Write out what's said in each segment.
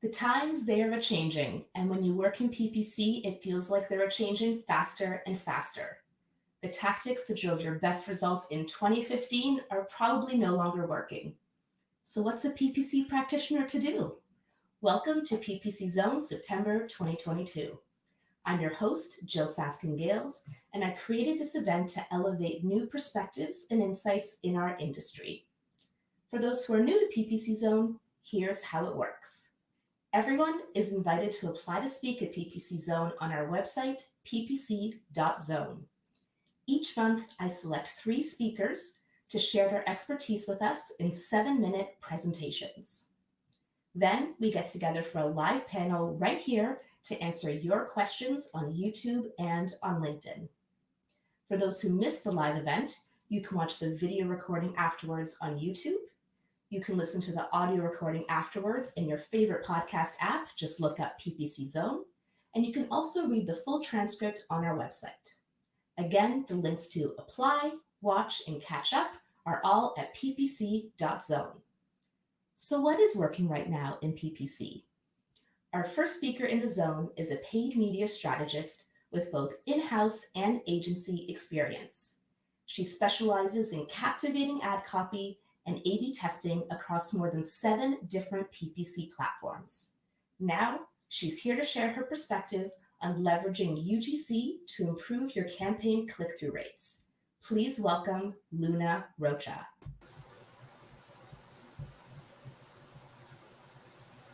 The times they are a-changing, and when you work in PPC, it feels like they're a-changing faster and faster. The tactics that drove your best results in 2015 are probably no longer working. So what's a PPC practitioner to do? Welcome to PPC Zone September 2022. I'm your host, Jill Saskin-Gales, and I created this event to elevate new perspectives and insights in our industry. For those who are new to PPC Zone, here's how it works. Everyone is invited to apply to speak at PPC Zone on our website, ppc.zone. Each month, I select 3 speakers to share their expertise with us in 7-minute presentations. Then we get together for a live panel right here to answer your questions on YouTube and on LinkedIn. For those who missed the live event, you can watch the video recording afterwards on YouTube. You can listen to the audio recording afterwards in your favorite podcast app. Just look up PPC Zone. And you can also read the full transcript on our website. Again, the links to apply, watch, and catch up are all at ppc.zone. So what is working right now in PPC? Our first speaker in the zone is a paid media strategist with both in-house and agency experience. She specializes in captivating ad copy and A/B testing across more than 7 different PPC platforms. Now, she's here to share her perspective on leveraging UGC to improve your campaign click-through rates. Please welcome Luna Rocha.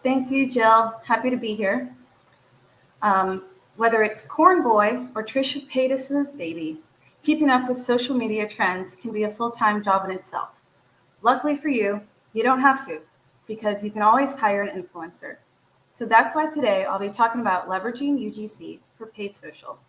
Thank you, Jill. Happy to be here. Whether it's Corn Boy or Trisha Paytas's baby, keeping up with social media trends can be a full-time job in itself. Luckily for you, you don't have to, because you can always hire an influencer. So that's why today I'll be talking about leveraging UGC for paid social.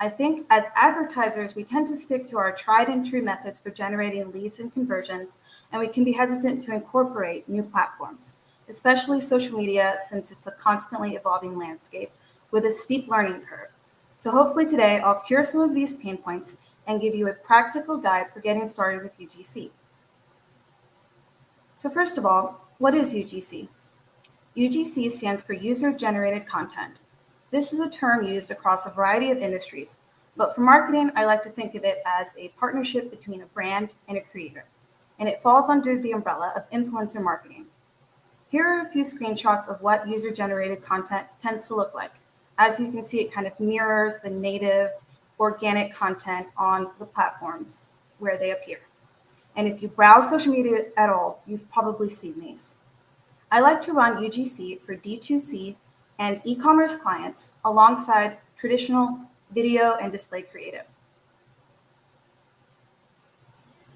I think as advertisers, we tend to stick to our tried and true methods for generating leads and conversions, and we can be hesitant to incorporate new platforms, especially social media, since it's a constantly evolving landscape with a steep learning curve. So hopefully today I'll cure some of these pain points and give you a practical guide for getting started with UGC. So first of all, what is UGC? UGC stands for User-Generated Content. This is a term used across a variety of industries, but for marketing, I like to think of it as a partnership between a brand and a creator, and it falls under the umbrella of influencer marketing. Here are a few screenshots of what user-generated content tends to look like. As you can see, it kind of mirrors the native organic content on the platforms where they appear. And if you browse social media at all, you've probably seen these. I like to run UGC for D2C and e-commerce clients alongside traditional video and display creative.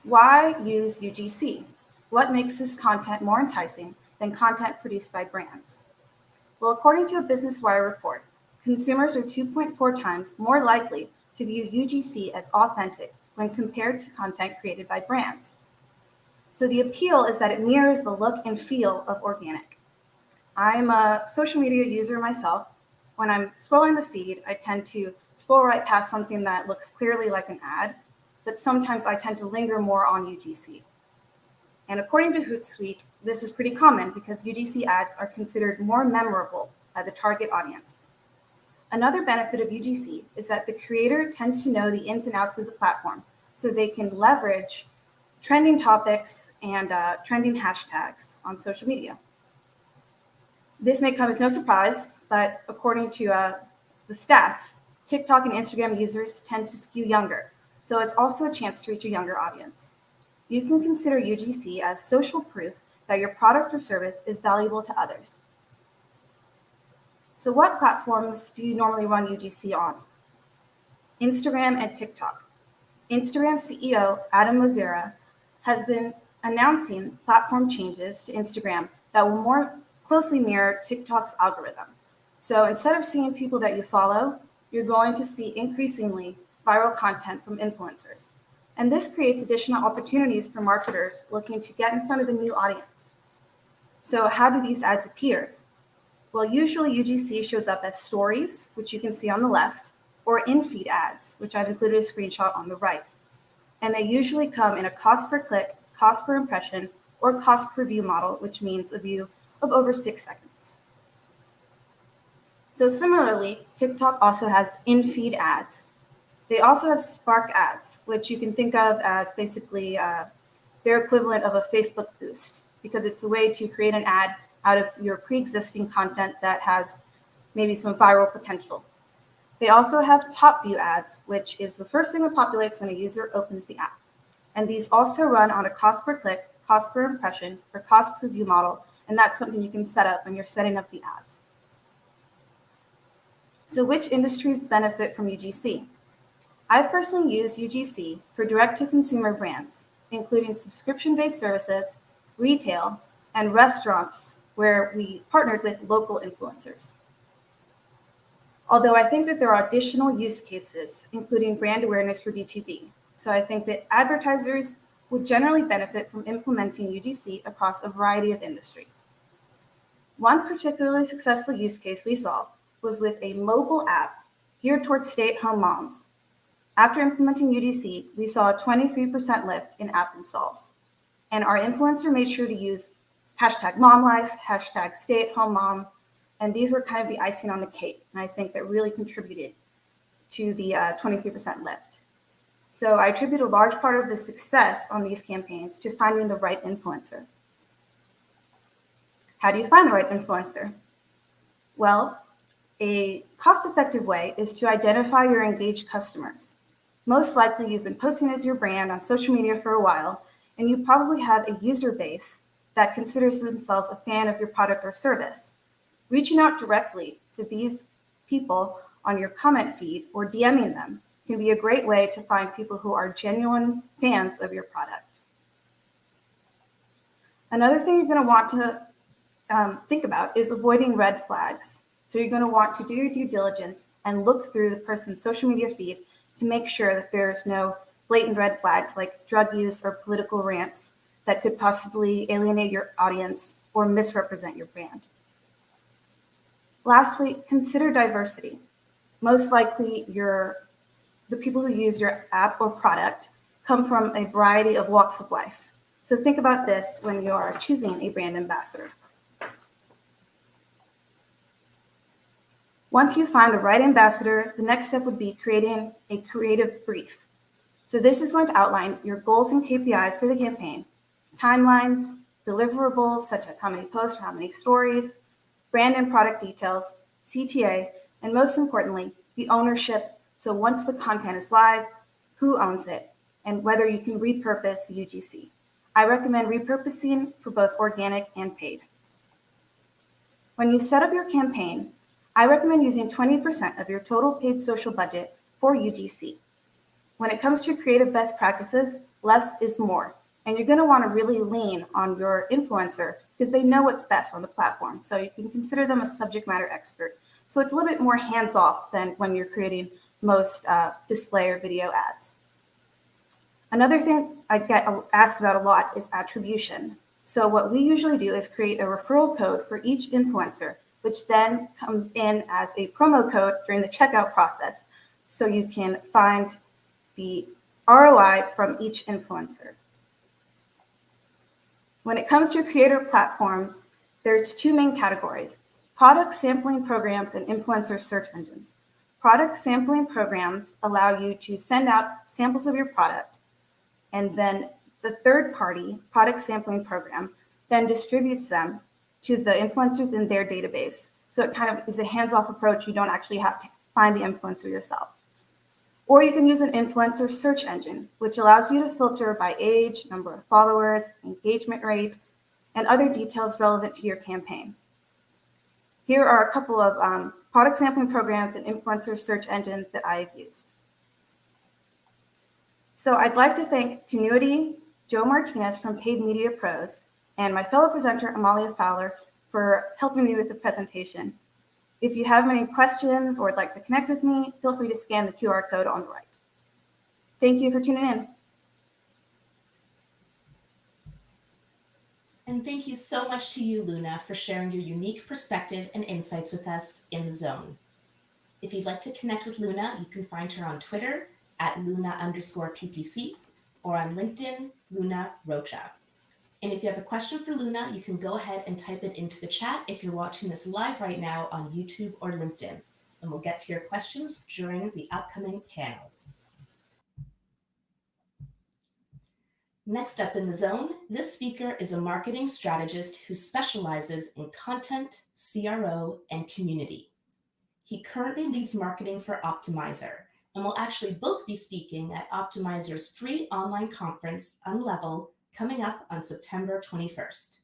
Why use UGC? What makes this content more enticing than content produced by brands? Well, according to a Business Wire report, consumers are 2.4 times more likely to view UGC as authentic when compared to content created by brands. So the appeal is that it mirrors the look and feel of organic. I'm a social media user myself. When I'm scrolling the feed, I tend to scroll right past something that looks clearly like an ad, but sometimes I tend to linger more on UGC. And according to Hootsuite, this is pretty common because UGC ads are considered more memorable by the target audience. Another benefit of UGC is that the creator tends to know the ins and outs of the platform, so they can leverage trending topics and trending hashtags on social media. This may come as no surprise, but according to the stats, TikTok and Instagram users tend to skew younger, so it's also a chance to reach a younger audience. You can consider UGC as social proof that your product or service is valuable to others. So what platforms do you normally run UGC on? Instagram and TikTok. Instagram CEO Adam Mosseri has been announcing platform changes to Instagram that will more closely mirror TikTok's algorithm. So instead of seeing people that you follow, you're going to see increasingly viral content from influencers. And this creates additional opportunities for marketers looking to get in front of a new audience. So how do these ads appear? Well, usually UGC shows up as stories, which you can see on the left, or in-feed ads, which I've included a screenshot on the right. And they usually come in a cost per click, cost per impression, or cost per view model, which means a view of over 6 seconds. So similarly, TikTok also has in-feed ads. They also have Spark ads, which you can think of as basically their equivalent of a Facebook boost, because it's a way to create an ad out of your pre-existing content that has maybe some viral potential. They also have top view ads, which is the first thing that populates when a user opens the app. And these also run on a cost per click, cost per impression, or cost per view model, and that's something you can set up when you're setting up the ads. So which industries benefit from UGC? I've personally used UGC for direct-to-consumer brands, including subscription-based services, retail, and restaurants where we partnered with local influencers. Although I think that there are additional use cases, including brand awareness for B2B. So I think that advertisers would generally benefit from implementing UGC across a variety of industries. One particularly successful use case we saw was with a mobile app geared towards stay-at-home moms. After implementing UGC, we saw a 23% lift in app installs. And our influencer made sure to use hashtag momlife, hashtag stay-at-home-mom, and these were kind of the icing on the cake. And I think that really contributed to the 23% lift. So I attribute a large part of the success on these campaigns to finding the right influencer. How do you find the right influencer? Well, a cost-effective way is to identify your engaged customers. Most likely you've been posting as your brand on social media for a while, and you probably have a user base that considers themselves a fan of your product or service. Reaching out directly to these people on your comment feed or DMing them can be a great way to find people who are genuine fans of your product. Another thing you're going to want to think about is avoiding red flags. So you're going to want to do your due diligence and look through the person's social media feed to make sure that there's no blatant red flags like drug use or political rants that could possibly alienate your audience or misrepresent your brand. Lastly, consider diversity. Most likely the people who use your app or product come from a variety of walks of life. So think about this when you are choosing a brand ambassador. Once you find the right ambassador, the next step would be creating a creative brief. So this is going to outline your goals and KPIs for the campaign, timelines, deliverables such as how many posts or how many stories, brand and product details, CTA, and most importantly, the ownership. So once the content is live, who owns it, and whether you can repurpose the UGC. I recommend repurposing for both organic and paid. When you set up your campaign, I recommend using 20% of your total paid social budget for UGC. When it comes to creative best practices, less is more. And you're going to want to really lean on your influencer because they know what's best on the platform. So you can consider them a subject matter expert. So it's a little bit more hands-off than when you're creating most display or video ads. Another thing I get asked about a lot is attribution. So what we usually do is create a referral code for each influencer, which then comes in as a promo code during the checkout process. So you can find the ROI from each influencer. When it comes to creator platforms, there's two main categories: product sampling programs and influencer search engines. Product sampling programs allow you to send out samples of your product, and then the third-party product sampling program then distributes them to the influencers in their database. So it kind of is a hands-off approach. You don't actually have to find the influencer yourself. Or you can use an influencer search engine, which allows you to filter by age, number of followers, engagement rate, and other details relevant to your campaign. Here are a couple of product sampling programs and influencer search engines that I've used. So I'd like to thank Tenuity, Joe Martinez from Paid Media Pros, and my fellow presenter, Amalia Fowler, for helping me with the presentation. If you have any questions or would like to connect with me, feel free to scan the QR code on the right. Thank you for tuning in. And thank you so much to you, Luna, for sharing your unique perspective and insights with us in the zone. If you'd like to connect with Luna, you can find her on Twitter at Luna_PPC or on LinkedIn, Luna Rocha. And if you have a question for Luna, you can go ahead and type it into the chat if you're watching this live right now on YouTube or LinkedIn. And we'll get to your questions during the upcoming panel. Next up in the zone, this speaker is a marketing strategist who specializes in content, CRO, and community. He currently leads marketing for Optimizer and will actually both be speaking at Optimizer's free online conference, Unlevel, coming up on September 21st.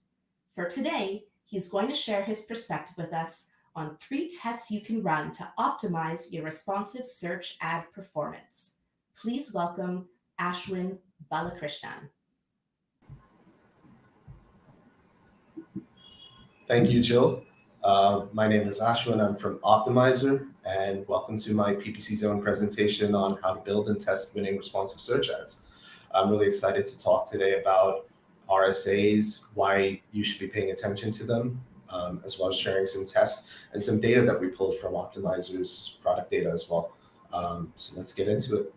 For today, he's going to share his perspective with us on 3 tests you can run to optimize your responsive search ad performance. Please welcome Ashwin Balakrishnan. Thank you, Jill. My name is Ashwin. I'm from Optimizer, and welcome to my ppc.zone presentation on how to build and test winning responsive search ads. I'm really excited to talk today about RSAs, why you should be paying attention to them, as well as sharing some tests and some data that we pulled from Optimizer's product data as well. So let's get into it.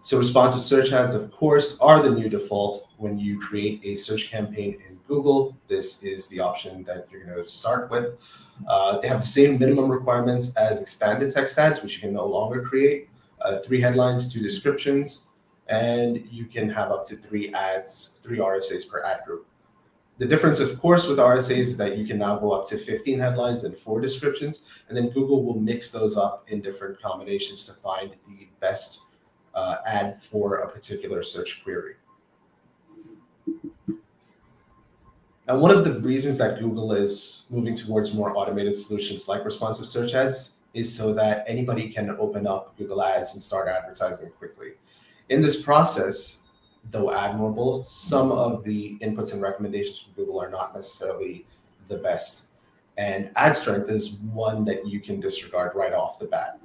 So responsive search ads, of course, are the new default when you create a search campaign in Google. This is the option that you're going to start with. They have the same minimum requirements as expanded text ads, which you can no longer create. 3 headlines, 2 descriptions, and you can have up to 3 ads, 3 RSAs per ad group. The difference, of course, with RSAs is that you can now go up to 15 headlines and 4 descriptions, and then Google will mix those up in different combinations to find the best ad for a particular search query. Now, one of the reasons that Google is moving towards more automated solutions like responsive search ads is so that anybody can open up Google Ads and start advertising quickly. In this process, though admirable, some of the inputs and recommendations from Google are not necessarily the best. And ad strength is one that you can disregard right off the bat.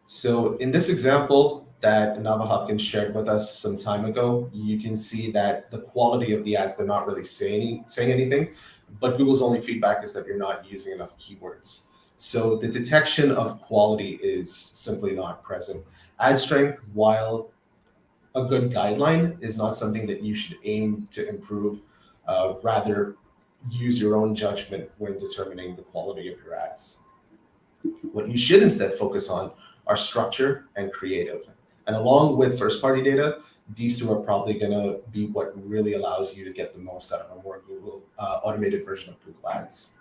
So in this example that Nava Hopkins shared with us some time ago, you can see that the quality of the ads, they're not really saying anything, but Google's only feedback is that you're not using enough keywords. So the detection of quality is simply not present. Ad strength, while a good guideline, is not something that you should aim to improve. Rather, use your own judgment when determining the quality of your ads. What you should instead focus on are structure and creative. And along with first-party data, these 2 are probably going to be what really allows you to get the most out of a more Google automated version of Google Ads.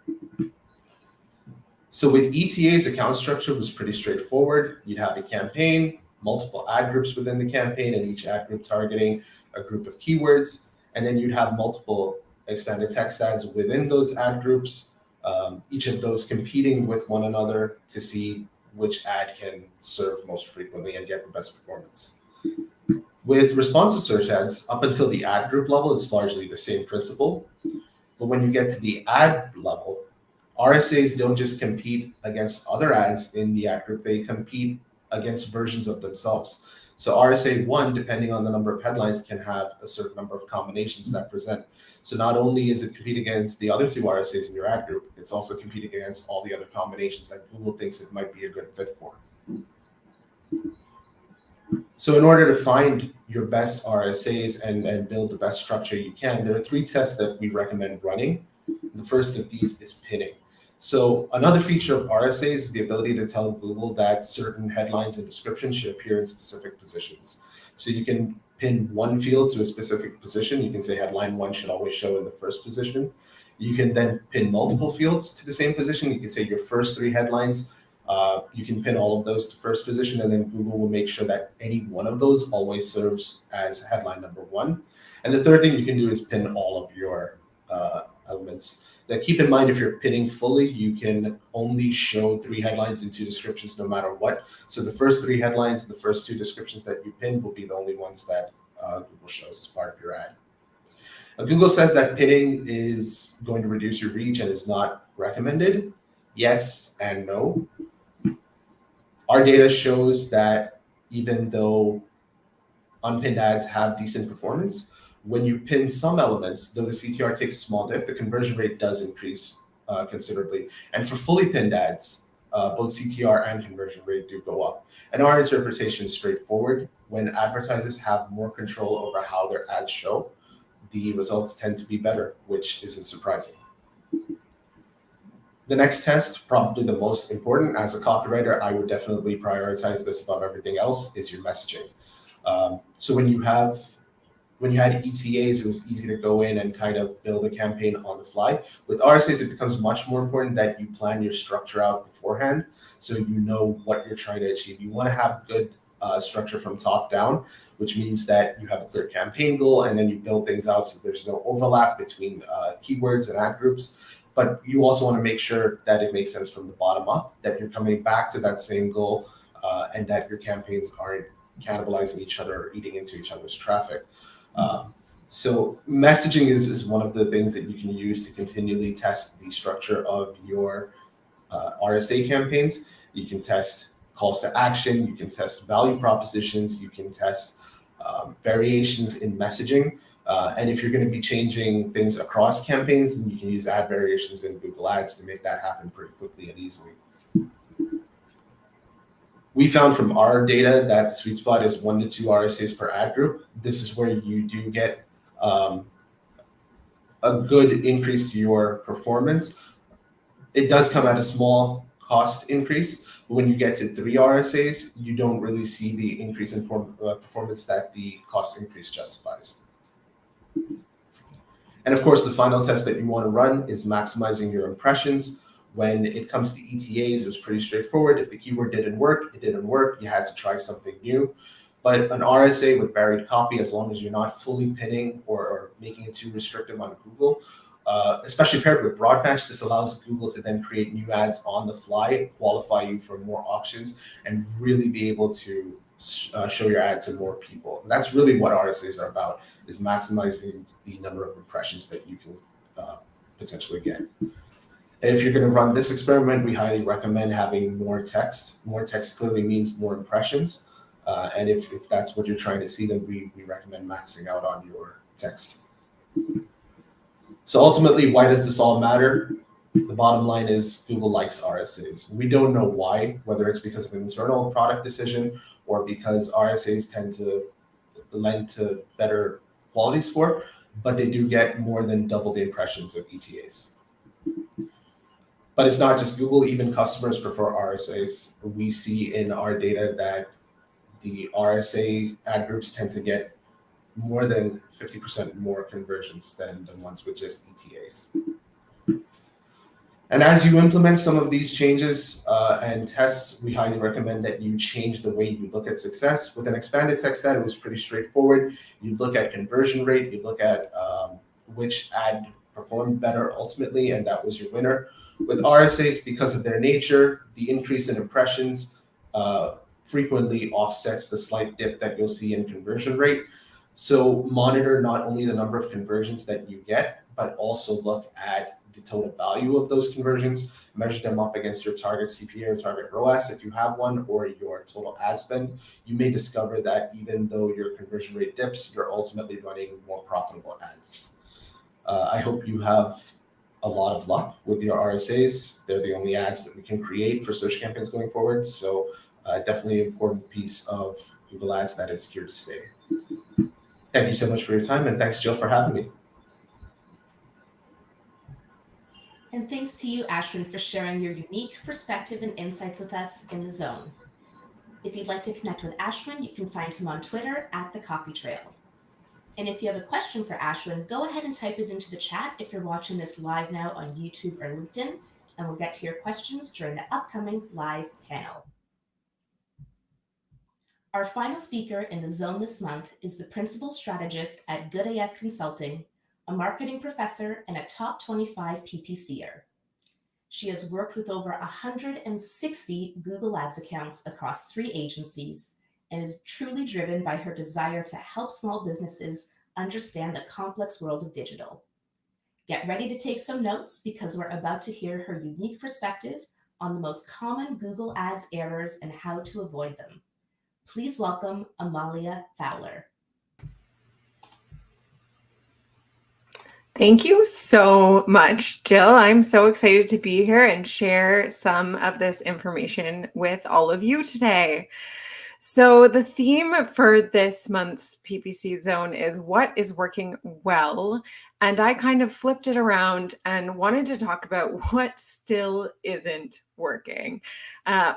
So with ETA's account structure was pretty straightforward. You'd have a campaign, multiple ad groups within the campaign, and each ad group targeting a group of keywords. And then you'd have multiple expanded text ads within those ad groups, each of those competing with one another to see which ad can serve most frequently and get the best performance. With responsive search ads, up until the ad group level, it's largely the same principle. But when you get to the ad level, RSAs don't just compete against other ads in the ad group, they compete against versions of themselves. So RSA 1, depending on the number of headlines, can have a certain number of combinations that present. So not only is it competing against the other 2 RSAs in your ad group, it's also competing against all the other combinations that Google thinks it might be a good fit for. So in order to find your best RSAs and build the best structure you can, there are 3 tests that we recommend running. The first of these is pinning. So another feature of RSAs is the ability to tell Google that certain headlines and descriptions should appear in specific positions. So you can pin one field to a specific position. You can say headline 1 should always show in the first position. You can then pin multiple fields to the same position. You can say your first 3 headlines, you can pin all of those to first position, and then Google will make sure that any one of those always serves as headline number 1. And the third thing you can do is pin all of your elements. Now, keep in mind, if you're pinning fully, you can only show 3 headlines and 2 descriptions no matter what. So the first 3 headlines and the first 2 descriptions that you pin will be the only ones that Google shows as part of your ad. Now, Google says that pinning is going to reduce your reach and is not recommended. Yes and no. Our data shows that even though unpinned ads have decent performance, when you pin some elements, though the CTR takes a small dip, the conversion rate does increase considerably. And for fully pinned ads, both CTR and conversion rate do go up. And our interpretation is straightforward. When advertisers have more control over how their ads show, the results tend to be better, which isn't surprising. The next test, probably the most important, as a copywriter, I would definitely prioritize this above everything else, is your messaging. So when you had ETAs, it was easy to go in and kind of build a campaign on the fly. With RSAs, it becomes much more important that you plan your structure out beforehand so you know what you're trying to achieve. You want to have good structure from top down, which means that you have a clear campaign goal and then you build things out so there's no overlap between keywords and ad groups. But you also want to make sure that it makes sense from the bottom up, that you're coming back to that same goal, and that your campaigns aren't cannibalizing each other or eating into each other's traffic. So messaging is one of the things that you can use to continually test the structure of your RSA campaigns. You can test calls to action, you can test value propositions, you can test variations in messaging. And if you're going to be changing things across campaigns, then you can use ad variations in Google Ads to make that happen pretty quickly and easily. We found from our data that sweet spot is 1 to 2 RSAs per ad group. This is where you do get a good increase to your performance. It does come at a small cost increase. But when you get to 3 RSAs, you don't really see the increase in performance that the cost increase justifies. And of course, the final test that you want to run is maximizing your impressions. When it comes to ETAs, it was pretty straightforward. If the keyword didn't work, it didn't work. You had to try something new. But an RSA with varied copy, as long as you're not fully pinning or making it too restrictive on Google, especially paired with broad match, this allows Google to then create new ads on the fly, qualify you for more auctions, and really be able to show your ad to more people. And that's really what RSAs are about, is maximizing the number of impressions that you can potentially get. And if you're going to run this experiment, we highly recommend having more text. More text clearly means more impressions. And if that's what you're trying to see, then we recommend maxing out on your text. So ultimately, why does this all matter? The bottom line is Google likes RSAs. We don't know why, whether it's because of an internal product decision or because RSAs tend to lend to better quality score, but they do get more than double the impressions of ETAs. But it's not just Google, even customers prefer RSAs. We see in our data that the RSA ad groups tend to get more than 50% more conversions than the ones with just ETAs. And as you implement some of these changes and tests, we highly recommend that you change the way you look at success. With an expanded text ad, it was pretty straightforward. You'd look at conversion rate, you'd look at which ad performed better ultimately, and that was your winner. With RSAs, because of their nature, the increase in impressions frequently offsets the slight dip that you'll see in conversion rate. So monitor not only the number of conversions that you get, but also look at the total value of those conversions, measure them up against your target CPA or target ROAS if you have one, or your total ad spend. You may discover that even though your conversion rate dips, you're ultimately running more profitable ads. I hope you have a lot of luck with your RSAs. They're the only ads that we can create for search campaigns going forward. So definitely an important piece of Google Ads that is here to stay. Thank you so much for your time, and thanks, Jill, for having me. And thanks to you, Ashwin, for sharing your unique perspective and insights with us in the zone. If you'd like to connect with Ashwin, you can find him on Twitter at The Copy Trail. And if you have a question for Ashwin, go ahead and type it into the chat if you're watching this live now on YouTube or LinkedIn, and we'll get to your questions during the upcoming live panel. Our final speaker in the zone this month is the principal strategist at Good AF Consulting, a marketing professor and a top 25 PPCer. She has worked with over 160 Google Ads accounts across 3 agencies and is truly driven by her desire to help small businesses understand the complex world of digital. Get ready to take some notes because we're about to hear her unique perspective on the most common Google Ads errors and how to avoid them. Please welcome Amalia Fowler. Thank you so much, Jill. I'm so excited to be here and share some of this information with all of you today. So the theme for this month's PPC zone is what is working well. And I kind of flipped it around and wanted to talk about what still isn't working.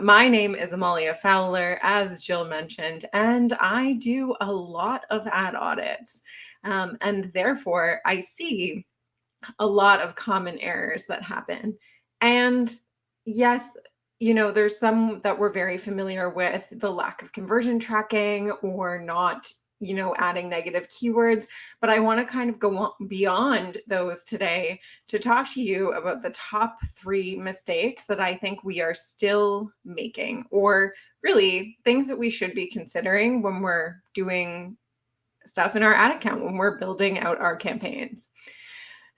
My name is Amalia Fowler, as Jill mentioned, and I do a lot of ad audits. And therefore, I see a lot of common errors that happen. And yes, there's some that we're very familiar with, the lack of conversion tracking or not, adding negative keywords. But I want to kind of go on beyond those today to talk to you about the top 3 mistakes that I think we are still making, or really things that we should be considering when we're doing stuff in our ad account, when we're building out our campaigns.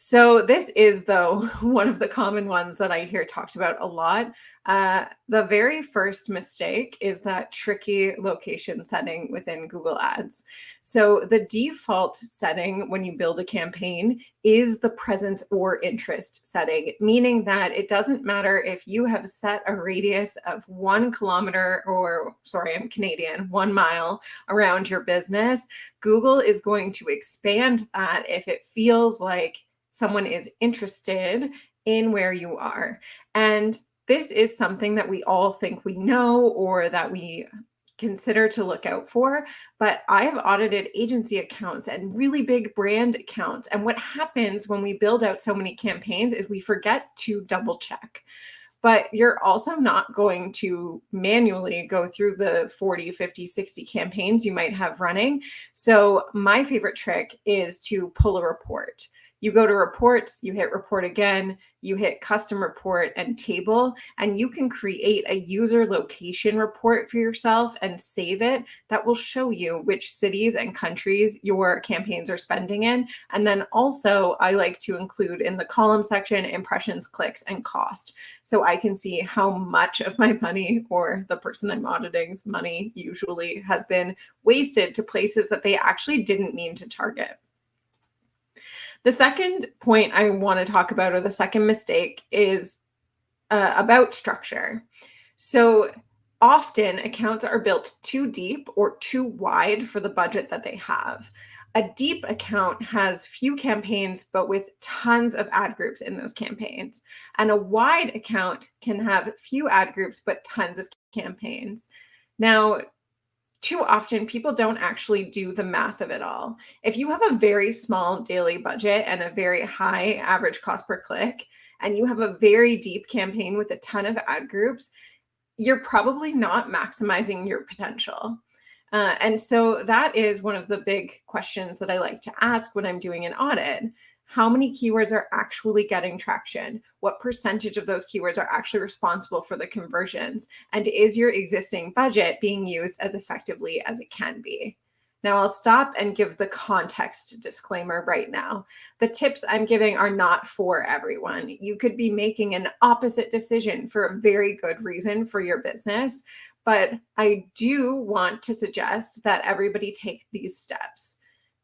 So this is, though, one of the common ones that I hear talked about a lot. The very first mistake is that tricky location setting within Google Ads. So the default setting when you build a campaign is the presence or interest setting, meaning that it doesn't matter if you have set a radius of 1 kilometer or, sorry, I'm Canadian, 1 mile around your business. Google is going to expand that if it feels like someone is interested in where you are. And this is something that we all think we know or that we consider to look out for. But I have audited agency accounts and really big brand accounts. And what happens when we build out so many campaigns is we forget to double check. But you're also not going to manually go through the 40, 50, 60 campaigns you might have running. So my favorite trick is to pull a report. You go to reports, you hit report again, you hit custom report and table, and you can create a user location report for yourself and save it that will show you which cities and countries your campaigns are spending in. And then also I like to include in the column section impressions, clicks, and cost. So I can see how much of my money, or the person I'm auditing's money usually, has been wasted to places that they actually didn't mean to target. The second point I want to talk about, or the second mistake, is about structure. So often accounts are built too deep or too wide for the budget that they have. A deep account has few campaigns, but with tons of ad groups in those campaigns. And a wide account can have few ad groups, but tons of campaigns. Now, too often people don't actually do the math of it all. If you have a very small daily budget and a very high average cost per click, and you have a very deep campaign with a ton of ad groups, you're probably not maximizing your potential. And so that is one of the big questions that I like to ask when I'm doing an audit. How many keywords are actually getting traction? What percentage of those keywords are actually responsible for the conversions? And is your existing budget being used as effectively as it can be? Now I'll stop and give the context disclaimer right now. The tips I'm giving are not for everyone. You could be making an opposite decision for a very good reason for your business, but I do want to suggest that everybody take these steps.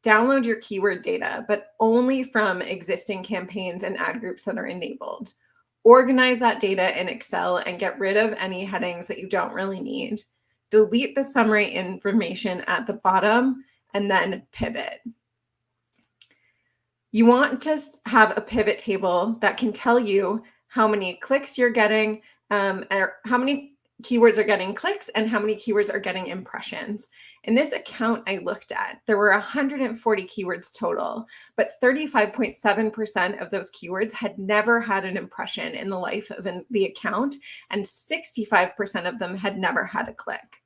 Download your keyword data, but only from existing campaigns and ad groups that are enabled. Organize that data in Excel and get rid of any headings that you don't really need. Delete the summary information at the bottom and then pivot. You want to have a pivot table that can tell you how many clicks you're getting, or how many keywords are getting clicks and how many keywords are getting impressions. In this account I looked at, there were 140 keywords total, but 35.7% of those keywords had never had an impression in the life of the account, and 65% of them had never had a click.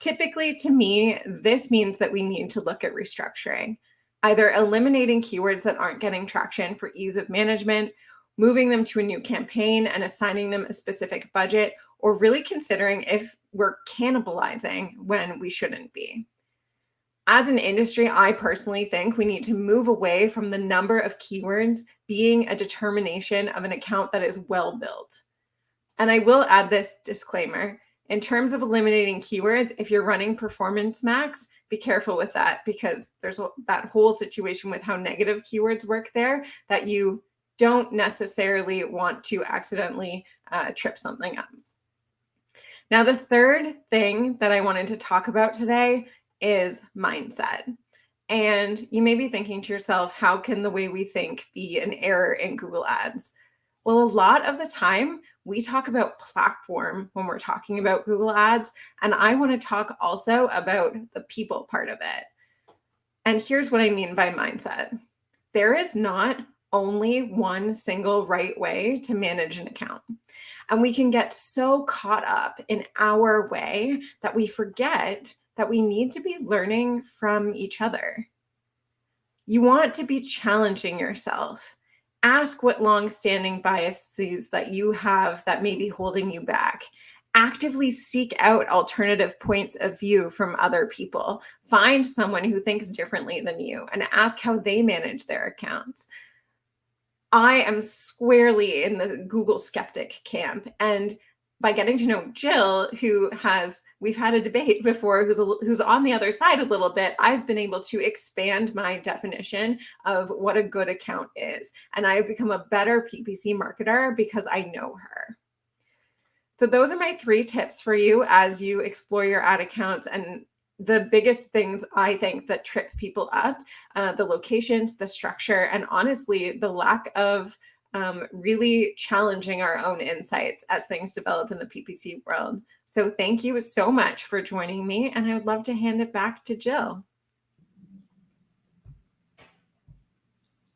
Typically, to me, this means that we need to look at restructuring, either eliminating keywords that aren't getting traction for ease of management, moving them to a new campaign and assigning them a specific budget, or really considering if we're cannibalizing when we shouldn't be. As an industry, I personally think we need to move away from the number of keywords being a determination of an account that is well built. And I will add this disclaimer. In terms of eliminating keywords, if you're running Performance Max, be careful with that, because there's that whole situation with how negative keywords work there that you don't necessarily want to accidentally trip something up. Now, the third thing that I wanted to talk about today is mindset. And you may be thinking to yourself, how can the way we think be an error in Google Ads? Well, a lot of the time we talk about platform when we're talking about Google Ads. And I want to talk also about the people part of it. And here's what I mean by mindset. There is not only one single right way to manage an account. And we can get so caught up in our way that we forget that we need to be learning from each other. You want to be challenging yourself. Ask what long-standing biases that you have that may be holding you back. Actively seek out alternative points of view from other people. Find someone who thinks differently than you and ask how they manage their accounts. I am squarely in the Google skeptic camp, and by getting to know Jill, we've had a debate before, who's on the other side a little bit, I've been able to expand my definition of what a good account is. And I have become a better PPC marketer because I know her. So those are my 3 tips for you as you explore your ad accounts. And the biggest things I think that trip people up, the locations, the structure, and honestly, the lack of really challenging our own insights as things develop in the PPC world. So thank you so much for joining me, and I would love to hand it back to Jill.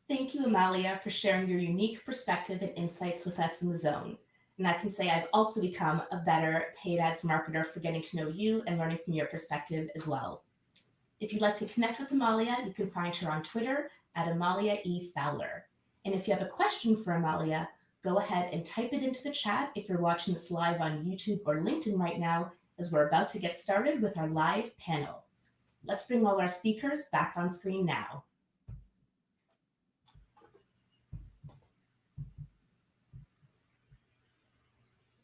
Thank you, Amalia, for sharing your unique perspective and insights with us in the zone. And I can say I've also become a better paid ads marketer for getting to know you and learning from your perspective as well. If you'd like to connect with Amalia, you can find her on Twitter at Amalia E. Fowler. And if you have a question for Amalia, go ahead and type it into the chat if you're watching this live on YouTube or LinkedIn right now, as we're about to get started with our live panel. Let's bring all our speakers back on screen now.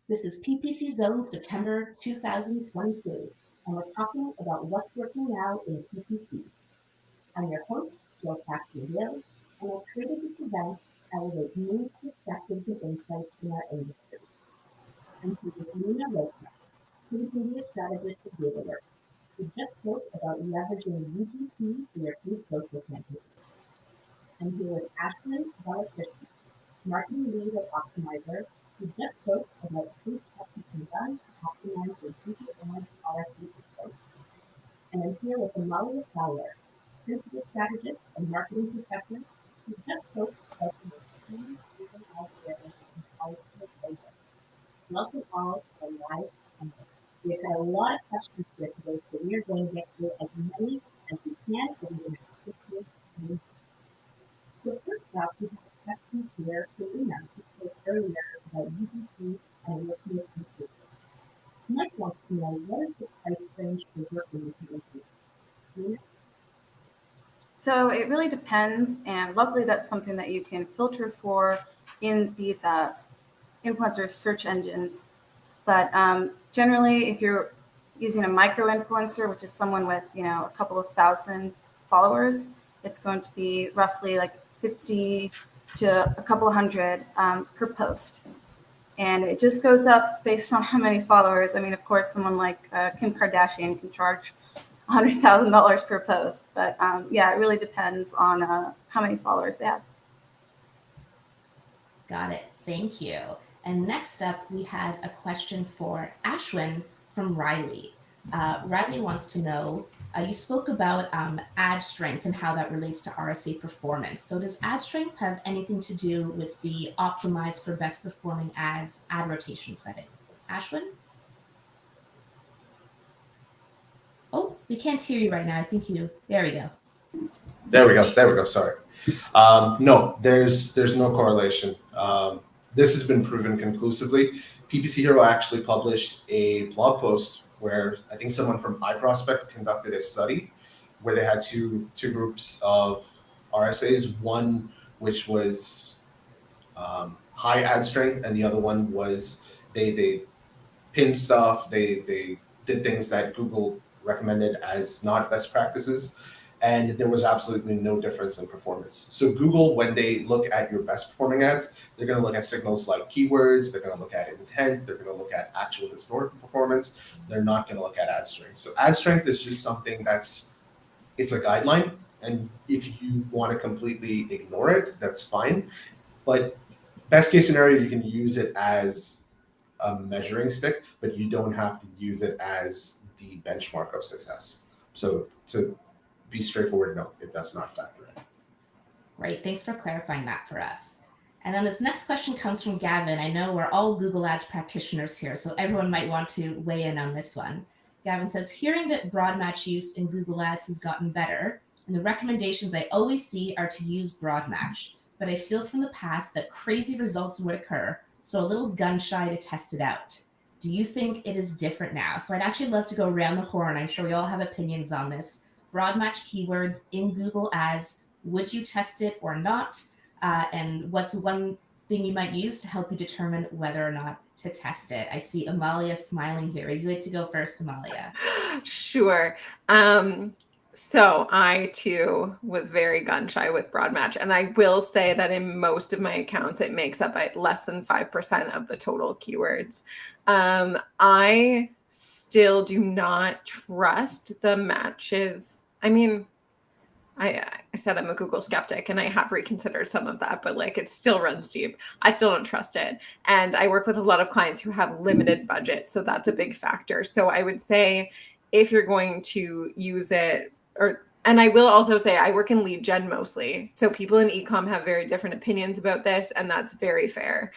This is PPC Zone September 2022, and we're talking about what's working now in PPC. I'm your host, Jill Saxton-Gill, and I've created this event to elevate new perspectives and insights in our industry. I'm here with Nina Rocha, who can be a strategist at GoogleWorks. We just spoke about leveraging UGC for your paid social campaigns. I'm here with Ashlyn Balakrishnan, marketing lead at Optimizer, who just spoke about proof testing can done to optimize your Google Ads RFP approach. And I'm here with Amalia Fowler, principal strategist and marketing professor, who just spoke about the Google Ads strategy and policy playbook. Welcome all to the live panel. We've got a lot of questions here today, so we are going to get through as many as we can over the next 15 minutes. So first off, we have a question here for Lena, who spoke earlier about UGC and working with influencers. Mike wants to know, what is the price range for working with influencers? Lena? So it really depends, and luckily that's something that you can filter for in these influencer search engines. But generally, if you're using a micro influencer, which is someone with a couple of thousand followers, it's going to be roughly like 50 to a couple hundred per post. And it just goes up based on how many followers. I mean, of course, someone like Kim Kardashian can charge $100,000 per post. But yeah, it really depends on how many followers they have. Got it. Thank you. And next up, we had a question for Ashwin from Riley. Riley wants to know, you spoke about ad strength and how that relates to RSA performance. So does ad strength have anything to do with the optimized for best performing ads ad rotation setting? Ashwin? Oh, we can't hear you right now. I think there we go. There we go. Sorry. No, there's no correlation. This has been proven conclusively. PPC Hero actually published a blog post where I think someone from iProspect conducted a study where they had two groups of RSAs, one which was high ad strength, and the other one was they pinned stuff, they did things that Google recommended as not best practices. and there was absolutely no difference in performance. So Google, when they look at your best performing ads, they're going to look at signals like keywords, they're going to look at intent, they're going to look at actual historical performance. They're not going to look at ad strength. So ad strength is just something it's a guideline. And if you want to completely ignore it, that's fine. But best case scenario, you can use it as a measuring stick, but you don't have to use it as the benchmark of success. So to be straightforward, no, it does not factor in. Great. Thanks for clarifying that for us. And then this next question comes from Gavin. I know we're all Google Ads practitioners here, so everyone might want to weigh in on this one. Gavin says, hearing that broad match use in Google Ads has gotten better, and the recommendations I always see are to use broad match, but I feel from the past that crazy results would occur, so a little gun shy to test it out. Do you think it is different now? So I'd actually love to go around the horn. I'm sure we all have opinions on this. Broad match keywords in Google Ads, would you test it or not? And what's one thing you might use to help you determine whether or not to test it? I see Amalia smiling here. Would you like to go first, Amalia? Sure. So I too was very gun shy with broad match. And I will say that in most of my accounts, it makes up at less than 5% of the total keywords. I still do not trust the matches. I mean, I said I'm a Google skeptic and I have reconsidered some of that, but like it still runs deep. I still don't trust it. And I work with a lot of clients who have limited budgets. So that's a big factor. So I would say if you're going to use it, and I will also say I work in lead gen mostly. So people in e-com have very different opinions about this, and that's very fair.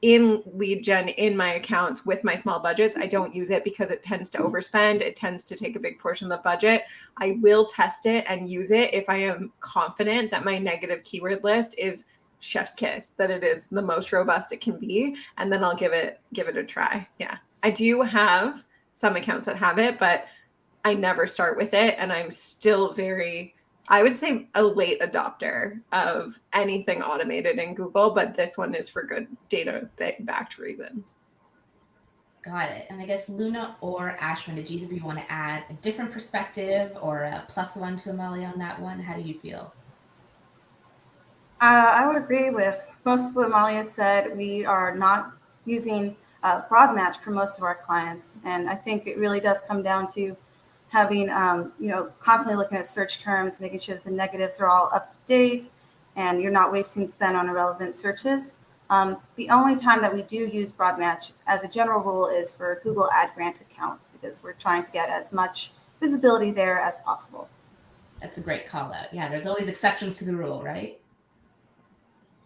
In lead gen, in my accounts with my small budgets, I don't use it because it tends to overspend. It tends to take a big portion of the budget. I will test it and use it if I am confident that my negative keyword list is chef's kiss, that it is the most robust it can be. And then I'll give it a try. Yeah. I do have some accounts that have it, but I never start with it. And I'm still I would say a late adopter of anything automated in Google, but this one is for good data-backed reasons. Got it. And I guess Luna or Ashwin, did either of you want to add a different perspective or a +1 to Amalia on that one? How do you feel? I would agree with most of what Amalia said. We are not using broad match for most of our clients. And I think it really does come down to having, constantly looking at search terms, making sure that the negatives are all up to date and you're not wasting spend on irrelevant searches. The only time that we do use broad match as a general rule is for Google Ad Grant accounts because we're trying to get as much visibility there as possible. That's a great call out. Yeah, there's always exceptions to the rule, right?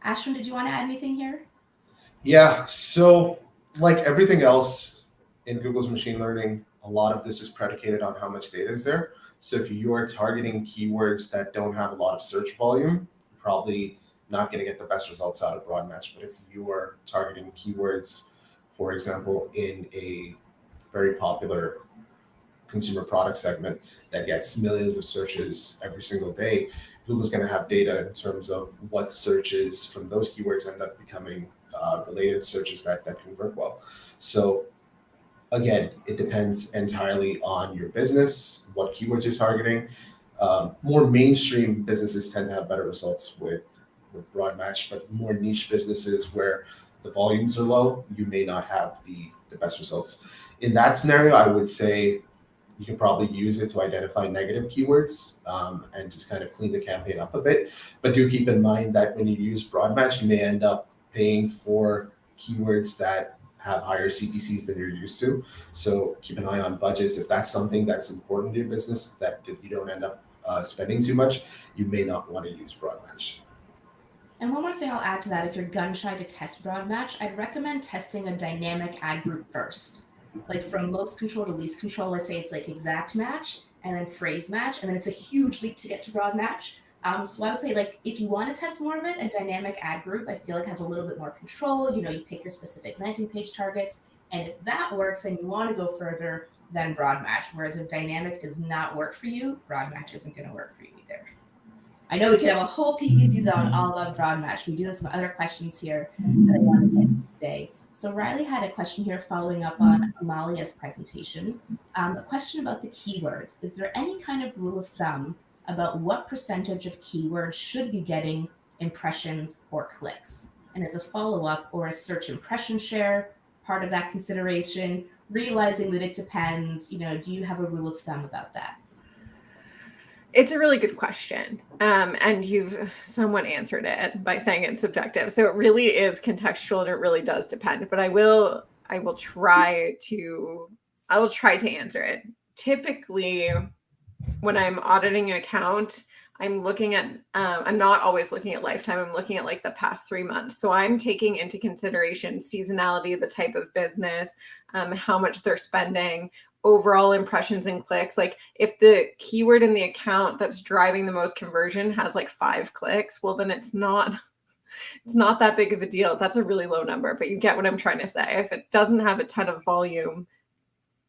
Ashwin, did you want to add anything here? Yeah, so like everything else in Google's machine learning, a lot of this is predicated on how much data is there. So if you are targeting keywords that don't have a lot of search volume, you're probably not going to get the best results out of broad match. But if you are targeting keywords, for example, in a very popular consumer product segment that gets millions of searches every single day, Google's going to have data in terms of what searches from those keywords end up becoming related searches that convert well. So again, it depends entirely on your business, what keywords you're targeting. More mainstream businesses tend to have better results with broad match, but more niche businesses where the volumes are low, you may not have the best results. In that scenario, I would say you can probably use it to identify negative keywords and just kind of clean the campaign up a bit. But do keep in mind that when you use broad match, you may end up paying for keywords that have higher CPCs than you're used to. So keep an eye on budgets. If that's something that's important to your business, that you don't end up spending too much, you may not want to use broad match. And one more thing I'll add to that, if you're gun shy to test broad match, I'd recommend testing a dynamic ad group first. Like from most control to least control, let's say it's like exact match and then phrase match, and then it's a huge leap to get to broad match. So I would say, like, if you want to test more of it, a dynamic ad group, I feel like has a little bit more control. You pick your specific landing page targets. And if that works, then you want to go further than broad match. Whereas if dynamic does not work for you, broad match isn't going to work for you either. I know we could have a whole PPC zone all about broad match. We do have some other questions here that I want to get to today. So Riley had a question here following up on Amalia's presentation. A question about the keywords. Is there any kind of rule of thumb about what percentage of keywords should be getting impressions or clicks? And as a follow-up, or a search impression share part of that consideration, realizing that it depends, do you have a rule of thumb about that? It's a really good question. And you've somewhat answered it by saying it's subjective. So it really is contextual and it really does depend. But I will try to answer it. Typically, when I'm auditing an account, I'm looking at, I'm not always looking at lifetime. I'm looking at like the past 3 months. So I'm taking into consideration seasonality, the type of business, how much they're spending, overall impressions and clicks. Like if the keyword in the account that's driving the most conversion has like 5 clicks, well, then it's not that big of a deal. That's a really low number, but you get what I'm trying to say. If it doesn't have a ton of volume,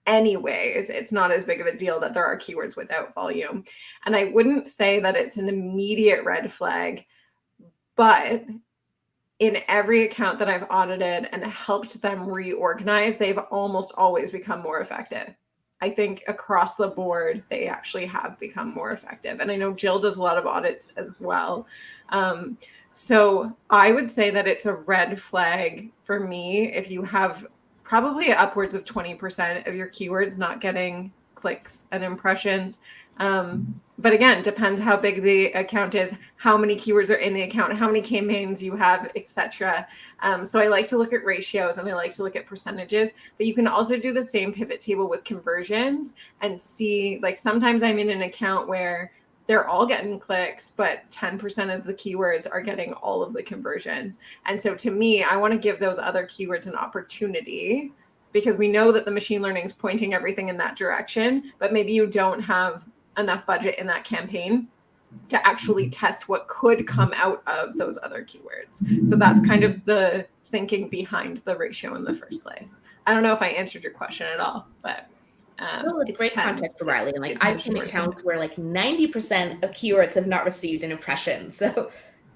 anyways, it's not as big of a deal that there are keywords without volume. And I wouldn't say that it's an immediate red flag, but in every account that I've audited and helped them reorganize, they've almost always become more effective. I think across the board, they actually have become more effective. And I know Jill does a lot of audits as well. So I would say that it's a red flag for me if you have probably upwards of 20% of your keywords not getting clicks and impressions. But again, depends how big the account is, how many keywords are in the account, how many campaigns you have, etc. So I like to look at ratios and I like to look at percentages, but you can also do the same pivot table with conversions and see, like sometimes I'm in an account where they're all getting clicks, but 10% of the keywords are getting all of the conversions. And so to me, I want to give those other keywords an opportunity because we know that the machine learning is pointing everything in that direction, but maybe you don't have enough budget in that campaign to actually test what could come out of those other keywords. So that's kind of the thinking behind the ratio in the first place. I don't know if I answered your question at all, but no, it's great context for Riley. And like I've seen accounts where like 90% of keywords have not received an impression. So,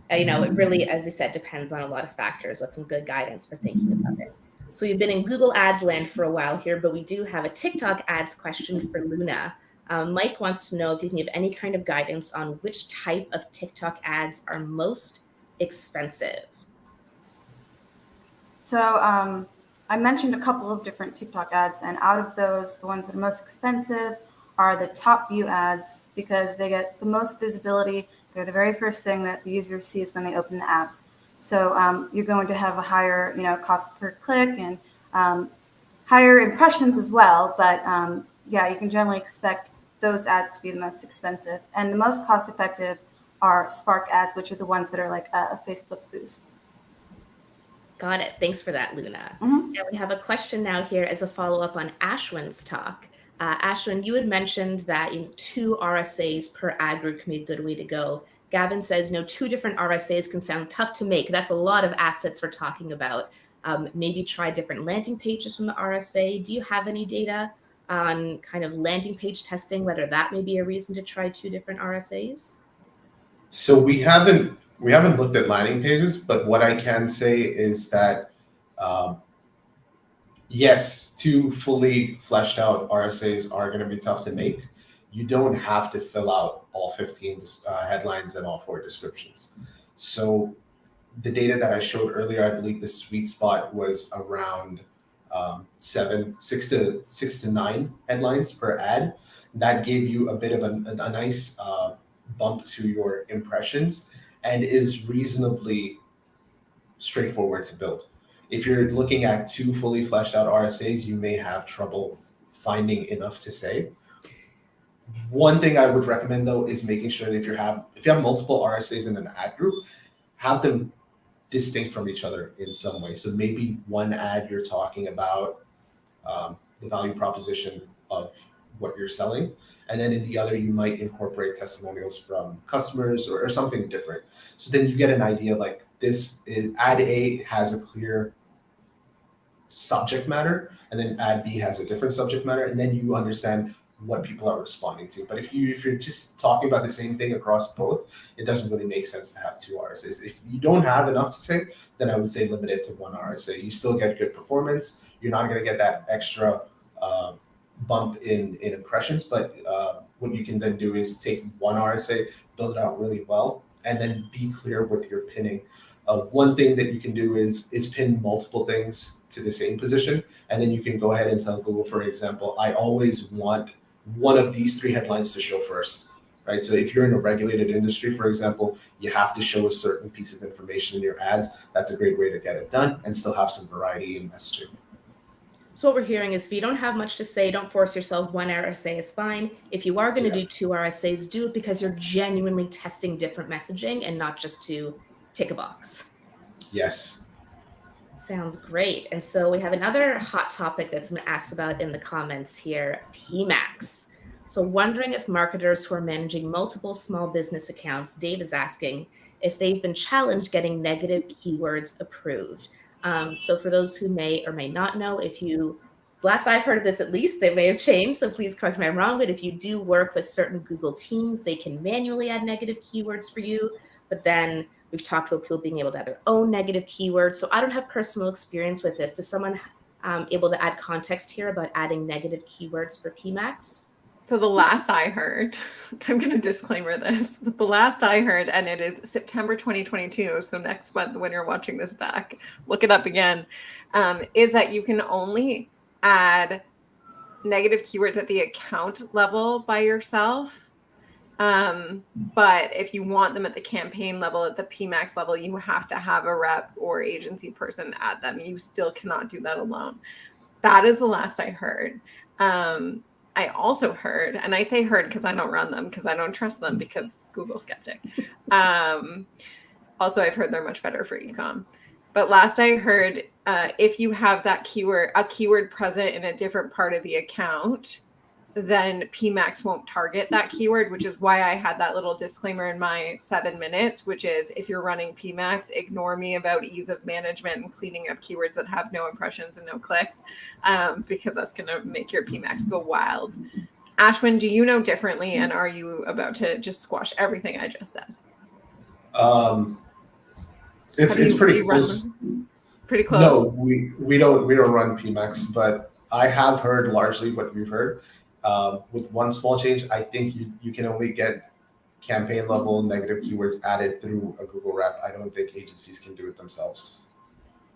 it really, as you said, depends on a lot of factors, but some good guidance for thinking about it. So we've been in Google Ads land for a while here, but we do have a TikTok ads question for Luna. Mike wants to know if you can give any kind of guidance on which type of TikTok ads are most expensive. So I mentioned a couple of different TikTok ads, and out of those, the ones that are most expensive are the top view ads because they get the most visibility. They're the very first thing that the user sees when they open the app. So you're going to have a higher, cost per click and higher impressions as well. But yeah, you can generally expect those ads to be the most expensive. And the most cost effective are Spark ads, which are the ones that are like a Facebook boost. Got it. Thanks for that, Luna. Mm-hmm. Now we have a question now here as a follow-up on Ashwin's talk. Ashwin, you had mentioned that 2 RSAs per ad group can be a good way to go. Gavin says, 2 different RSAs can sound tough to make. That's a lot of assets we're talking about. Maybe try different landing pages from the RSA. Do you have any data on kind of landing page testing, whether that may be a reason to try 2 different RSAs? So we haven't looked at landing pages, but what I can say is that yes, 2 fully fleshed out RSAs are going to be tough to make. You don't have to fill out all 15 headlines and all 4 descriptions. So the data that I showed earlier, I believe the sweet spot was around 6 to 9 headlines per ad. That gave you a bit of a nice bump to your impressions and is reasonably straightforward to build. If you're looking at 2 fully fleshed out RSAs, you may have trouble finding enough to say. One thing I would recommend though is making sure that if you have multiple RSAs in an ad group, have them distinct from each other in some way. So maybe one ad you're talking about the value proposition of what you're selling, and then in the other you might incorporate testimonials from customers or something different. So then you get an idea like this is ad A has a clear subject matter, and then ad B has a different subject matter, and then you understand what people are responding to. But if you're just talking about the same thing across both, it doesn't really make sense to have 2 RSAs. If you don't have enough to say, then I would say limit it to 1 RSA. You still get good performance. You're not going to get that extra bump in impressions, but what you can then do is take 1 RSA, build it out really well, and then be clear with your pinning. One thing that you can do is pin multiple things to the same position, and then you can go ahead and tell Google, for example, I always want one of these 3 headlines to show first, right? So if you're in a regulated industry, for example, you have to show a certain piece of information in your ads. That's a great way to get it done and still have some variety in messaging. So what we're hearing is if you don't have much to say, don't force yourself. 1 RSA is fine. If you are going to do 2 RSAs, do it because you're genuinely testing different messaging and not just to tick a box. Yes. Sounds great. And so we have another hot topic that's been asked about in the comments here, PMAX. So wondering if marketers who are managing multiple small business accounts, Dave is asking if they've been challenged getting negative keywords approved. So for those who may or may not know, last I've heard of this, at least it may have changed, so please correct me if I'm wrong, but if you do work with certain Google teams, they can manually add negative keywords for you. But then we've talked about people being able to add their own negative keywords. So I don't have personal experience with this. Does someone able to add context here about adding negative keywords for PMAX? So the last I heard, I'm going to disclaimer this, but the last I heard, and it is September 2022, so next month when you're watching this back, look it up again, is that you can only add negative keywords at the account level by yourself. But if you want them at the campaign level, at the PMAX level, you have to have a rep or agency person add them. You still cannot do that alone. That is the last I heard. I also heard, and I say heard because I don't run them, because I don't trust them, because Google skeptic. Also, I've heard they're much better for e-com. But last I heard, if you have that keyword, a keyword present in a different part of the account, then PMAX won't target that keyword, which is why I had that little disclaimer in my 7 minutes, which is if you're running PMAX, ignore me about ease of management and cleaning up keywords that have no impressions and no clicks, because that's going to make your PMAX go wild. Ashwin, do you know differently, and are you about to just squash everything I just said? It's pretty close. Pretty close. No, we don't run PMAX, but I have heard largely what we've heard. With one small change, I think you can only get campaign level negative keywords added through a Google rep. I don't think agencies can do it themselves.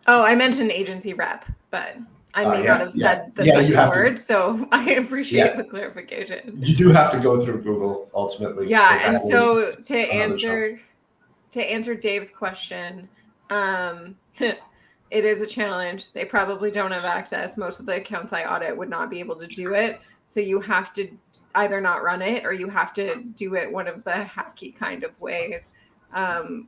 Oh, I meant an agency rep, but I may not have said the second word, so I appreciate the clarification. You do have to go through Google ultimately. Yeah, and so to answer Dave's question, it is a challenge. They probably don't have access. Most of the accounts I audit would not be able to do it. So you have to either not run it, or you have to do it one of the hacky kind of ways,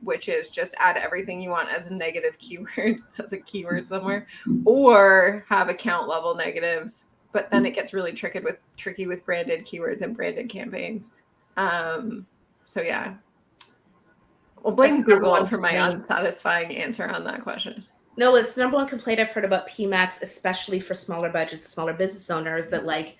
which is just add everything you want as a negative keyword, as a keyword somewhere, or have account level negatives. But then it gets really tricky with branded keywords and branded campaigns. So yeah, we'll blame Google for my unsatisfying answer on that question. No, it's the number one complaint I've heard about PMAX, especially for smaller budgets, smaller business owners, that like,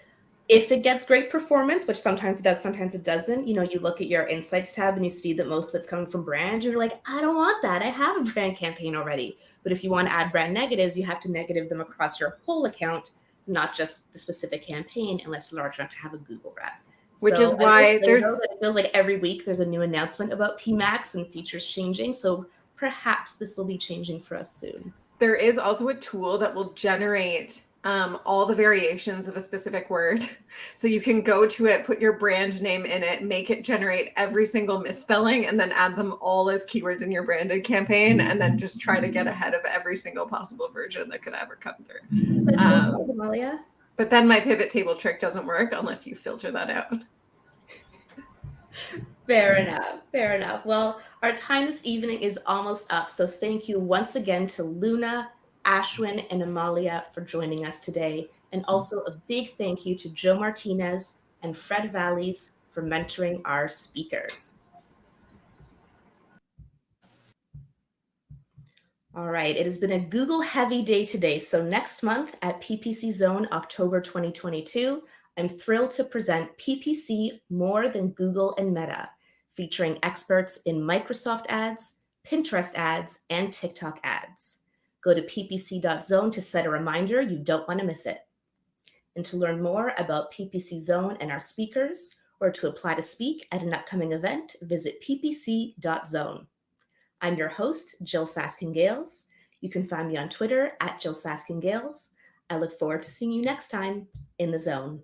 if it gets great performance, which sometimes it does, sometimes it doesn't, you look at your insights tab and you see that most of it's coming from brand. You're like, I don't want that. I have a brand campaign already. But if you want to add brand negatives, you have to negative them across your whole account, not just the specific campaign, unless you're large enough to have a Google rep. Which is why it feels like every week there's a new announcement about PMAX and features changing. So perhaps this will be changing for us soon. There is also a tool that will generate all the variations of a specific word. So you can go to it, put your brand name in it, make it generate every single misspelling, and then add them all as keywords in your branded campaign, and then just try to get ahead of every single possible version that could ever come through. But then my pivot table trick doesn't work unless you filter that out. Fair enough. Well, our time this evening is almost up. So thank you once again to Luna, Ashwin, and Amalia for joining us today. And also a big thank you to Joe Martinez and Fred Valleys for mentoring our speakers. All right, it has been a Google heavy day today. So next month at PPC Zone, October 2022, I'm thrilled to present PPC More Than Google and Meta, featuring experts in Microsoft ads, Pinterest ads, and TikTok ads. Go to ppc.zone to set a reminder. You don't want to miss it. And to learn more about PPC Zone and our speakers, or to apply to speak at an upcoming event, visit ppc.zone. I'm your host, Jill Saskin-Gales. You can find me on Twitter at Jill Saskin-Gales. I look forward to seeing you next time in the zone.